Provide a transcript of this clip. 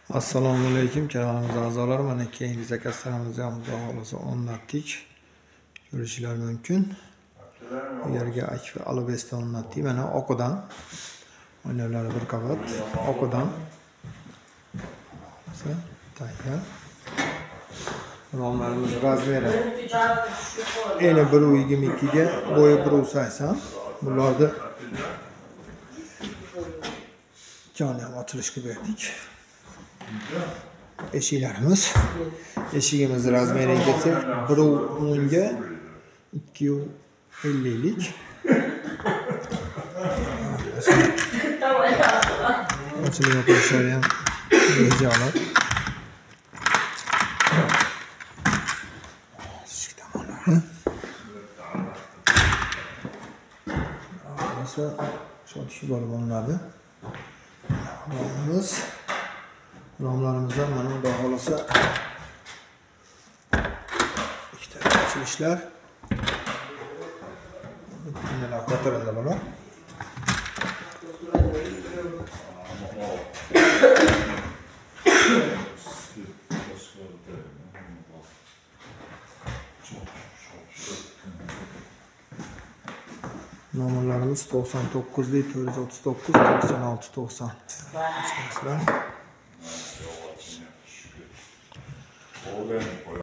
Assalomu alaykum kanalimiz a'zolari. Mana keyingi zakazlarimizni ham xudo xolasa o'rnatdik. Ko'rishinglar mumkin. Bu yerga akfa alubesdan o'rnatdik. Mana oqidan oynalari bir qavat oqidan. Tayyor. Romlarimiz razmeri eni 1.22 ga, bo'yi 1.80. Bularni joni ham ochilishga berdik. Eshigimiz razmeriga kelsak 1.10 ga 2.50 lik. Ochilib yopishlari ham bejalol. Shu bo'lib olinadi. Romlarimizdan mana xudo xolasa ikkita ochilishlar. Bunalar qotirildi bular. Nomerlarimiz 99 lik 439 96 90.